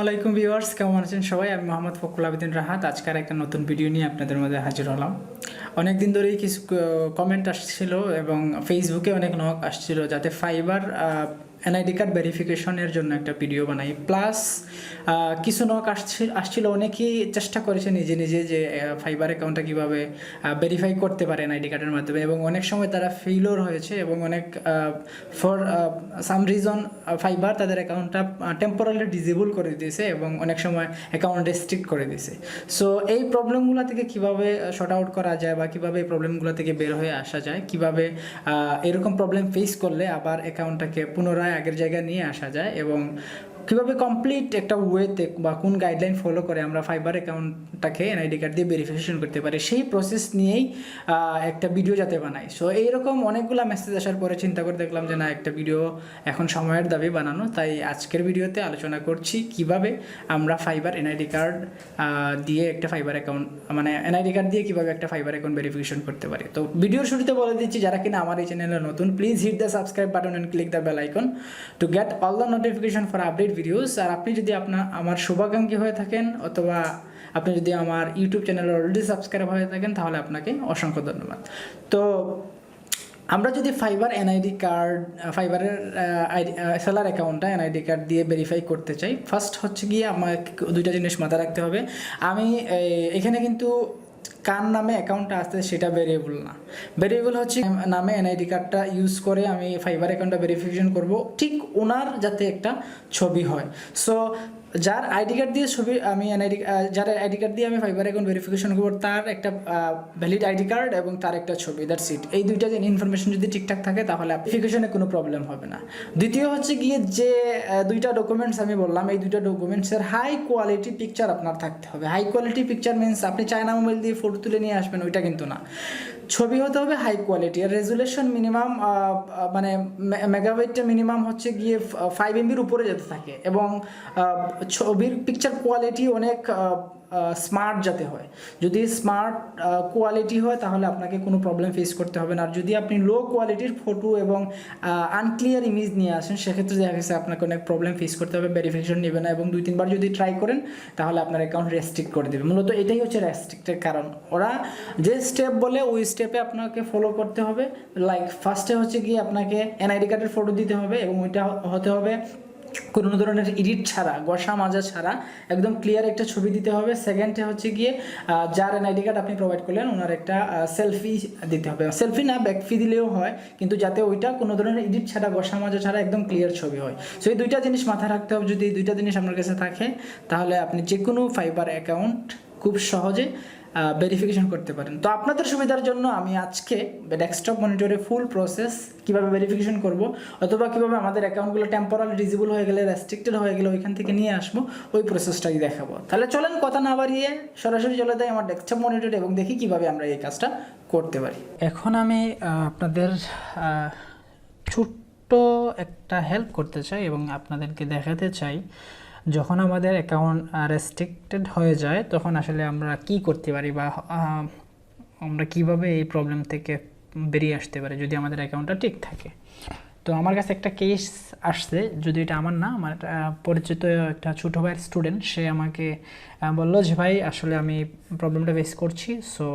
আলাইকুম ভিউয়ার্স, কেমন আছেন সবাই? আমি মোহাম্মদ ফখরুল আবেদিন রাহাত। আজকের একটা নতুন ভিডিও নিয়ে আপনাদের মধ্যে হাজির হলাম। অনেক দিন ধরেই কিছু কমেন্ট আসছিল এবং ফেসবুকে অনেক নক আসছিল যাতে ফাইবার এনআইডি কার্ড ভেরিফিকেশনের জন্য একটা ভিডিও বানাই। প্লাস কিছু নক আসছিল, অনেকেই চেষ্টা করেছে নিজে নিজে যে ফাইবার অ্যাকাউন্টটা কীভাবে ভেরিফাই করতে পারে এনআইডি কার্ডের মাধ্যমে, এবং অনেক সময় তারা ফেইলিওর হয়েছে এবং অনেক ফর সাম রিজন ফাইবার তাদের অ্যাকাউন্টটা টেম্পোরারি ডিসেবল করে দিয়েছে এবং অনেক সময় অ্যাকাউন্ট রেস্ট্রিক্ট করে দিয়েছে। সো এই প্রবলেমগুলো থেকে কীভাবে শর্ট আউট করা যায় বা কীভাবে এই প্রবলেমগুলো থেকে বের হয়ে আসা যায়, কীভাবে এরকম প্রবলেম ফেস করলে আবার অ্যাকাউন্টটাকে পুনরায় আগের জায়গায় নিয়ে আসা যায়, এবং কীভাবে কমপ্লিট একটা ওয়েতে বা কোন গাইডলাইন ফলো করে আমরা ফাইবার অ্যাকাউন্টটাকে এনআইডি কার্ড দিয়ে ভেরিফিকেশন করতে পারি, সেই প্রসেস নিয়েই একটা ভিডিও যাতে বানাই। সো এইরকম অনেকগুলো মেসেজ আসার পরে চিন্তা করে দেখলাম যে না, একটা ভিডিও এখন সময়ের দাবি বানানো, তাই আজকের ভিডিওতে আলোচনা করছি কিভাবে আমরা ফাইবার এনআইডি কার্ড দিয়ে একটা ফাইবার অ্যাকাউন্ট মানে এনআইডি কার্ড দিয়ে কীভাবে একটা ফাইবার অ্যাকাউন্ট ভেরিফিকেশন করতে পারি। তো ভিডিওর শুরুতে বলে দিচ্ছি, যারা কিনা আমার এই চ্যানেলে নতুন, please hit the subscribe button and click the bell icon to get all the notification for update videos. আর আপনি যদি আমার শুভাকাঙ্ক্ষী হয়ে থাকেন অথবা আপনি যদি আমার ইউটিউব চ্যানেলে অলরেডি সাবস্ক্রাইব হয়ে থাকেন, তাহলে আপনাকে অসংখ্য ধন্যবাদ। তো আমরা যদি ফাইবার এনআইডি কার্ড, ফাইবারের সেলার অ্যাকাউন্টটা এনআইডি কার্ড দিয়ে ভেরিফাই করতে চাই, ফার্স্ট হচ্ছে গিয়ে আমাকে দুইটা জিনিস মাথায় রাখতে হবে। আমি এখানে কিন্তু কার নামে অ্যাকাউন্টটা আসছে সেটা ভেরিয়েবল না। ভেরিয়েবল হচ্ছে নামে এনআইডি কার্ডটা ইউজ করে আমি ফাইবার অ্যাকাউন্টটা ভেরিফিকেশন করব, ঠিক ওনার যাতে একটা ছবি হয়। সো যার আইডি কার্ড দিয়ে ছবি আমি যার আইডি কার্ড দিয়ে আমি ফাইবার অ্যাকাউন্ট ভেরিফিকেশন করবো, তার একটা ভ্যালিড আইডি কার্ড এবং তার একটা ছবি, দ্যাটস ইট। এই দুইটা ইনফরমেশন যদি ঠিকঠাক থাকে তাহলে ভেরিফিকেশনে কোনো প্রবলেম হবে না। দ্বিতীয় হচ্ছে গিয়ে যে দুইটা ডকুমেন্টস আমি বললাম, এই দুইটা ডকুমেন্টসের হাই কোয়ালিটি পিকচার আপনার থাকতে হবে। হাই কোয়ালিটি পিকচার মিনস আপনি চায়না মোবাইল দিয়ে ফটো তুলে নিয়ে আসবেন, ওইটা কিন্তু না। ছবি হতে হবে হাই কোয়ালিটি, আর রেজুলেশন মিনিমাম মানে মেগাবাইটটা মিনিমাম হচ্ছে গিয়ে 5 MBর উপরে যেতে থাকে, এবং ছবির পিকচার কোয়ালিটি অনেক স্মার্ট যাতে হয়। যদি স্মার্ট কোয়ালিটি হয় তাহলে আপনাকে কোনো প্রবলেম ফেস করতে হবে না। আর যদি আপনি লো কোয়ালিটির ফটো এবং আনক্লিয়ার ইমেজ নিয়ে আসেন, সেক্ষেত্রে দেখা গেছে আপনাকে অনেক প্রবলেম ফেস করতে হবে, ভেরিফিকেশন নেবে না, এবং 2-3 বার যদি ট্রাই করেন তাহলে আপনার অ্যাকাউন্ট রেস্ট্রিক্ট করে দেবে। মূলত এটাই হচ্ছে রেস্ট্রিক্টের কারণ। ওরা যে স্টেপ বলে ওই স্টেপে আপনাকে ফলো করতে হবে। লাইক ফার্স্টে হচ্ছে গিয়ে আপনাকে এনআইডি কার্ডের ফটো দিতে হবে এবং ওইটা হতে হবে কোনো ধরনের এডিট ছাড়া, গসা মাজা ছাড়া একদম ক্লিয়ার একটা ছবি দিতে হবে। সেকেন্ডে হচ্ছে গিয়ে যার এনআইডি কার্ড আপনি প্রোভাইড করলেন ওনার একটা সেলফি দিতে হবে। সেলফি না, ব্যাকফি দিলেও হয়, কিন্তু যাতে ওইটা কোনো ধরনের এডিট ছাড়া, গসা মাজা ছাড়া একদম ক্লিয়ার ছবি হয়। সো এই দুইটা জিনিস মাথায় রাখতে হবে। যদি এই দুইটা জিনিস আপনার কাছে থাকে তাহলে আপনি যে কোনো ফাইবার অ্যাকাউন্ট খুব সহজে ভেরিফিকেশন করতে পারেন। তো আপনাদের সুবিধার জন্য আমি আজকে ডেস্কটপ মনিটরে ফুল প্রসেস কীভাবে ভেরিফিকেশন করব, অথবা কীভাবে আমাদের অ্যাকাউন্টগুলো টেম্পোরারি ডিসেবল হয়ে গেলে, রেস্ট্রিক্টেড হয়ে গেলে ওইখান থেকে নিয়ে আসবো, ওই প্রসেসটাই দেখাবো। তাহলে চলেন কথা না বাড়িয়ে সরাসরি চলে যাই আমার ডেস্কটপ মনিটরে এবং দেখি কীভাবে আমরা এই কাজটা করতে পারি। এখন আমি আপনাদের ছোট্ট একটা হেল্প করতে চাই এবং আপনাদেরকে দেখাতে চাই যখন আমাদের অ্যাকাউন্ট রেস্ট্রিক্টেড হয়ে যায় তখন আসলে আমরা কি করতে পারি বা আমরা কিভাবে এই প্রবলেম থেকে বেরিয়ে আসতে পারি যদি আমাদের অ্যাকাউন্টটা ঠিক থাকে। তো আমার কাছে একটা কেস আসছে, যদি এটা আমার না, আমার একটা পরিচিত একটা ছোটো ভাইয়ের স্টুডেন্ট, সে আমাকে বললো যে ভাই আসলে আমি প্রবলেমটা ফেস করছি, সো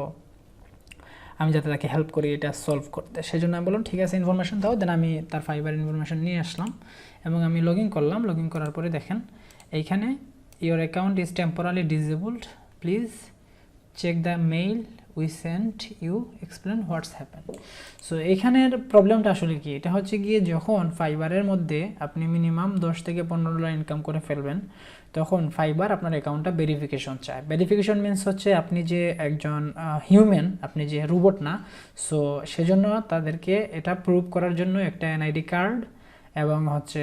আমি যাতে তাকে হেল্প করি এটা সলভ করতে। সেই জন্য আমি বললাম ঠিক আছে, ইনফরমেশন দাও। দেন আমি তার ফাইবার ইনফরমেশন নিয়ে আসলাম এবং আমি লগ ইন করলাম। লগ ইন করার পরে দেখেন এইখানে your account is temporary disabled, please check the mail we sent you, explain what's happen. So এইখানের প্রবলেমটা আসলে কি, এটা হচ্ছে গিয়ে যখন ফাইবারের মধ্যে আপনি মিনিমাম $10 থেকে $15 ইনকাম করে ফেলবেন, তখন ফাইবার আপনার অ্যাকাউন্টটা ভেরিফিকেশন চায়। ভেরিফিকেশন মিনস হচ্ছে আপনি যে একজন হিউম্যান, আপনি যে রোবট না। সো সেজন্য তাদেরকে এটা প্রুভ করার জন্য একটা এনআইডি কার্ড এবং হচ্ছে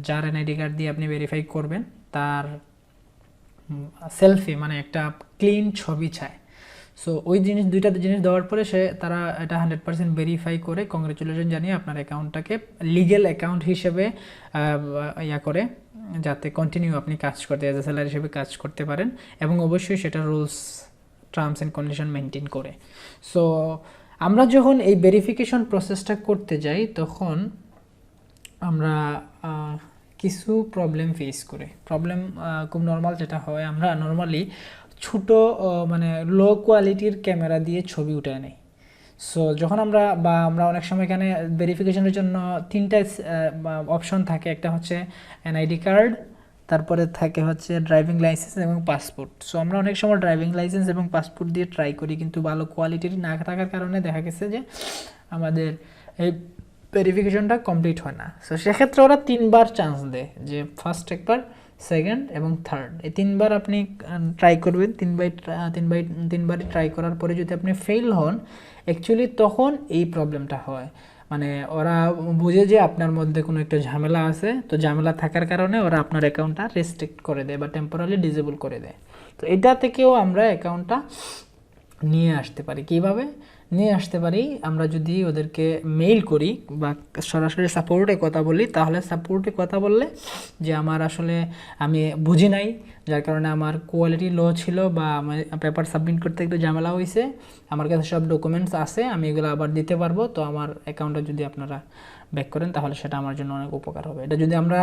যার এনআইডি কার্ড দিয়ে আপনি ভেরিফাই করবেন তার সেলফি মানে একটা ক্লিন ছবি চায়। সো ওই দুইটা জিনিস দেওয়ার পরে তারা এটা 100% ভেরিফাই করে কংগ্রেচুলেশন জানিয়ে আপনার অ্যাকাউন্টটাকে লিগ্যাল অ্যাকাউন্ট হিসেবে করে, যাতে কন্টিনিউ আপনি কাজ করতে, অ্যাজ এ সেলার হিসেবে কাজ করতে পারেন, এবং অবশ্যই সেটা rules, terms and condition maintain করে। সো আমরা যখন এই ভেরিফিকেশন প্রসেসটা করতে যাই তখন আমরা কিছু প্রবলেম ফেস করে। প্রবলেম খুব নর্মাল যেটা হয়, আমরা নর্মালি ছোট মানে লো কোয়ালিটির ক্যামেরা দিয়ে ছবি উঠে নেই। সো যখন আমরা অনেক সময় এখানে ভেরিফিকেশনের জন্য 3টা অপশন থাকে। একটা হচ্ছে এনআইডি কার্ড, তারপরে থাকে হচ্ছে ড্রাইভিং লাইসেন্স এবং পাসপোর্ট। সো আমরা অনেক সময় ড্রাইভিং লাইসেন্স এবং পাসপোর্ট দিয়ে ট্রাই করি, কিন্তু ভালো কোয়ালিটির না থাকার কারণে দেখা গেছে যে আমাদের এই ভেরিফিকেশনটা কমপ্লিট হয় না। সো সেক্ষেত্রে ওরা 3বার চান্স দেয়, যে ফার্স্ট একবার, সেকেন্ড এবং থার্ড, এই 3বার আপনি ট্রাই করবেন। তিনবারই ট্রাই করার পরে যদি আপনি ফেল হন, অ্যাকচুয়ালি তখন এই প্রবলেমটা হয়। মানে ওরা বুঝে যে আপনার মধ্যে কোনো একটা ঝামেলা আছে, তো ঝামেলা থাকার কারণে ওরা আপনার অ্যাকাউন্টটা রেস্ট্রিক্ট করে দেয় বা টেম্পোরারি ডিসেবল করে দেয়। তো এটা থেকেও আমরা অ্যাকাউন্টটা নিয়ে আসতে পারি। কীভাবে নিয়ে আসতে পারি? আমরা যদি ওদেরকে মেইল করি বা সরাসরি সাপোর্টে কথা বলি, তাহলে সাপোর্টে কথা বললে যে আমার আসলে আমি বুঝি নাই, যার কারণে আমার কোয়ালিটি লো ছিল বা আমার পেপার সাবমিট করতে একটু ঝামেলা হয়েছে, আমার কাছে সব ডকুমেন্টস আছে, আমি এগুলো আবার দিতে পারবো, তো আমার অ্যাকাউন্টটা যদি আপনারা ব্যাক করেন তাহলে সেটা আমার জন্য অনেক উপকার হবে। এটা যদি আমরা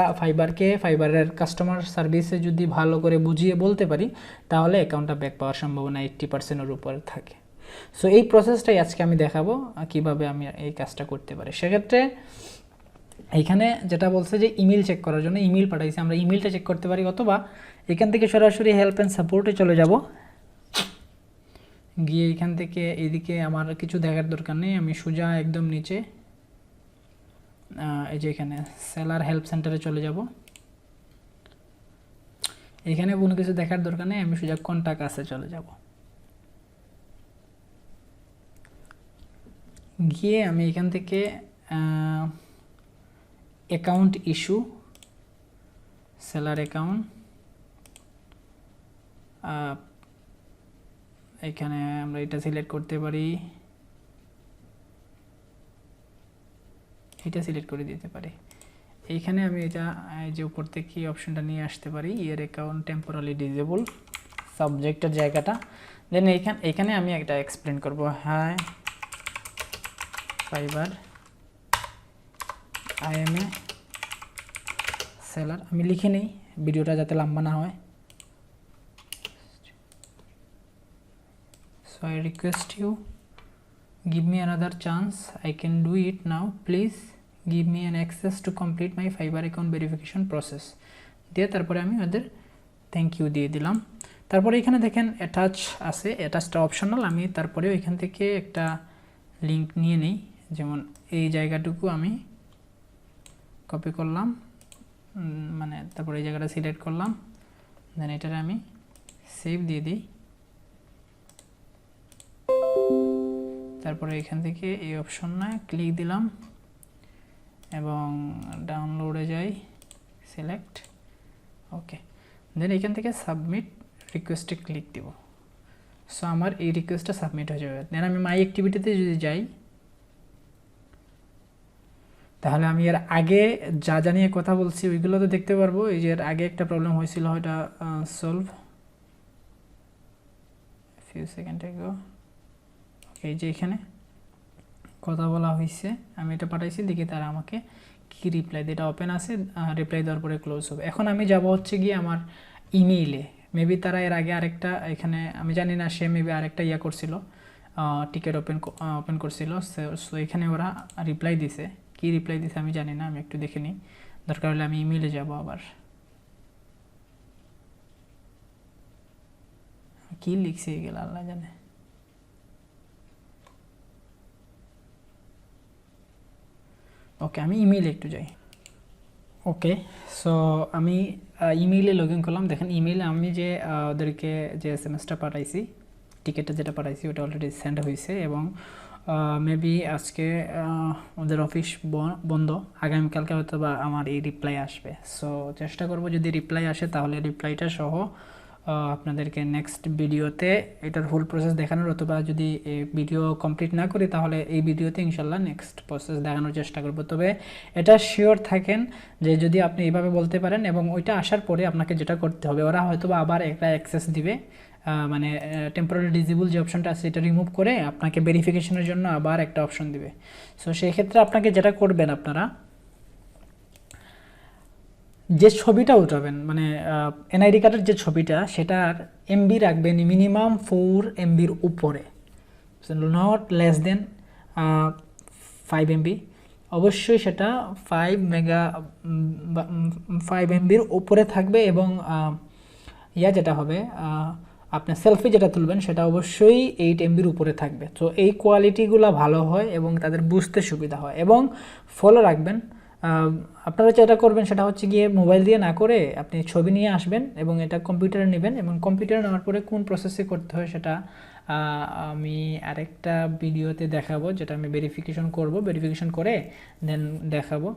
ফাইবারের কাস্টমার সার্ভিসে যদি ভালো করে বুঝিয়ে বলতে পারি, তাহলে অ্যাকাউন্টটা ব্যাক পাওয়ার সম্ভাবনা 80%-এর উপরে থাকে। সো এই প্রসেসটাই আজকে আমি দেখাবো কিভাবে আমি এই কাজটা করতে পারি। সেক্ষেত্রে এইখানে যেটা বলছে যে ইমেল চেক করার জন্য ইমেল পাঠাইছে, আমরা ইমেলটা চেক করতে পারি, অথবা এখান থেকে সরাসরি হেল্প অ্যান্ড সাপোর্টে চলে যাব। গিয়ে এখান থেকে এইদিকে আমার কিছু দেখার দরকার নেই, আমি সোজা একদম নিচে এই যে এখানে সেলার হেল্প সেন্টারে চলে যাব। এখানে কোনো কিছু দেখার দরকার নেই, আমি সোজা কন্টাক্ট আসে চলে যাব। গিয়ে আমি এখান থেকে অ্যাকাউন্ট ইস্যু, সেলার অ্যাকাউন্ট, এখানে আমরা এটা সিলেক্ট করতে পারি, এটা সিলেক্ট করে দিতে পারি। এইখানে আমি এটা যে উপর থেকে এই অপশনটা নিয়ে আসতে পারি, ইয়ার অ্যাকাউন্ট টেম্পোরারি ডিসেবল, সাবজেক্টের জায়গাটা। দেন এইখানে আমি একটা এক্সপ্লেন করব, হ্যাঁ Fiverr I am a seller, আমি লিখে নিই ভিডিওটা যাতে লম্বা না হয়। So I request you give me another chance, I can do it now, please give me an access to complete my Fiverr account verification process দিয়ে তারপরে আমি ওদের থ্যাংক ইউ দিয়ে দিলাম। তারপরে এখানে দেখেন অ্যাটাচ আছে, অ্যাটাচটা অপশনাল, আমি তারপরেও এখান থেকে একটা লিঙ্ক নিয়ে নিই, যেমন এই জায়গাটুকু আমি কপি করলাম, মানে তারপরে এই জায়গাটা সিলেক্ট করলাম, দেন এটারে আমি সেভ দিয়ে দিই। তারপরে এখান থেকে এই অপশনে ক্লিক দিলাম এবং ডাউনলোডে যাই, সিলেক্ট, ওকে। দেন এখান থেকে সাবমিট রিকোয়েস্টে ক্লিক দিব। সো আমার এই রিকোয়েস্টটা সাবমিট হয়ে যাবে। দেন আমি মাই অ্যাক্টিভিটিতে যদি যাই, তাহলে আমি এর আগে যা নিয়ে কথা বলছি ওইগুলো তো দেখতে পারবো। এই যে এর আগে একটা প্রবলেম হয়েছিল, ওইটা সলভ ফিউ সেকেন্ড এগো। এই যে এখানে কথা বলা হয়েছে, আমি এটা পাঠাইছি, দেখি তারা আমাকে কি রিপ্লাই দেয়। এটা ওপেন আছে, রিপ্লাই দেওয়ার পরে ক্লোজ হবে। এখন আমি যাব হচ্ছে গিয়ে আমার ইমেইলে, মেবি তারা এর আগে আরেকটা, এখানে আমি জানি না, সে মেবি আরেকটা ইয়া করছিল, টিকেট ওপেন করছিল। সো এখানে ওরা রিপ্লাই দিছে, কি রিপ্লাই দিছে আমি জানি না, আমি একটু দেখে নিই, দরকার হলে আমি ইমেইলে যাব আবার। কি লিখছে এগুলো আল্লাহ জানে। ওকে, আমি ইমেইলে একটু যাই। ওকে, সো আমি ইমেইলে লগ ইন করলাম। দেখেন ইমেইলে আমি যে ওদেরকে যে এসএমএসটা পাঠাইছি, টিকিটটা যেটা পাঠাইছি ওটা অলরেডি সেন্ড হয়েছে, এবং মেবি আজকে ওদের অফিস বন্ধ, আগামীকালকে হয়তো বা আমার এই রিপ্লাই আসবে। সো চেষ্টা করব যদি রিপ্লাই আসে তাহলে রিপ্লাইটা সহ আপনাদেরকে নেক্সট ভিডিওতে এটার ফুল প্রসেস দেখানোর, অথবা যদি এই ভিডিও কমপ্লিট না করি তাহলে এই ভিডিওতে ইনশাল্লাহ নেক্সট প্রসেস দেখানোর চেষ্টা করব। তবে এটা শিওর থাকেন যে যদি আপনি এইভাবে বলতে পারেন এবং ওইটা আসার পরে আপনাকে যেটা করতে হবে, ওরা হয়তো বা আবার একটা অ্যাক্সেস দিবে, মানে টেম্পোরারি ডিসেবল যে অপশনটা আছে এটা রিমুভ করে আপনাকে ভেরিফিকেশনের জন্য আবার একটা অপশন দিবে। সো সেই ক্ষেত্রে আপনাকে যেটা করবেন, আপনারা যে ছবিটা উঠাবেন মানে এনআইডি কার্ডের যে ছবিটা সেটার এমবি রাখবেন মিনিমাম 4 MBর উপরে, নট লেস দেন 5 MB। অবশ্যই সেটা 5 MBর উপরে থাকবে এবং যেটা হবে আপনার সেলফি যেটা তুলবেন সেটা অবশ্যই 8 MBর উপরে থাকবে। তো এই কোয়ালিটিগুলো ভালো হয় এবং তাদের বুঝতে সুবিধা হয়। এবং ফলো রাখবেন, আপনারা যেটা করবেন সেটা হচ্ছে গিয়ে মোবাইল দিয়ে না করে আপনি ছবি নিয়ে আসবেন এবং এটা কম্পিউটারে নেবেন, এবং কম্পিউটারে নেওয়ার পরে কোন প্রসেসে করতে হয় সেটা আমি আরেকটা ভিডিওতে দেখাবো, যেটা আমি ভেরিফিকেশন করে দেন দেখাবো।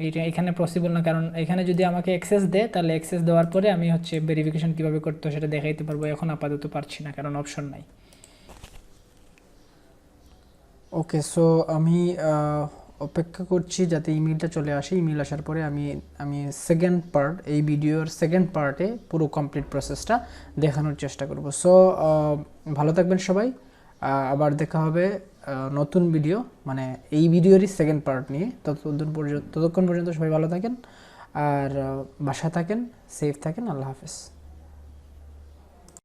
এটা এখানে পসিবল না, কারণ এখানে যদি আমাকে অ্যাক্সেস দেয় তাহলে অ্যাক্সেস দেওয়ার পরে আমি হচ্ছে ভেরিফিকেশন কীভাবে করতে হয় সেটা দেখাইতে পারবো। এখন আপাতত পারছি না কারণ অপশন নাই। ওকে, সো আমি অপেক্ষা করছি যাতে ইমেলটা চলে আসে। ইমেল আসার পরে আমি সেকেন্ড পার্ট, এই ভিডিওর সেকেন্ড পার্টে পুরো কমপ্লিট প্রসেসটা দেখানোর চেষ্টা করব। সো ভালো থাকবেন সবাই, আবার দেখা হবে নতুন ভিডিও, মানে এই ভিডিওরই সেকেন্ড পার্ট নিয়ে। ততক্ষণ পর্যন্ত সবাই ভালো থাকেন আর বাসায় থাকেন, সেফ থাকেন। আল্লাহ হাফেজ।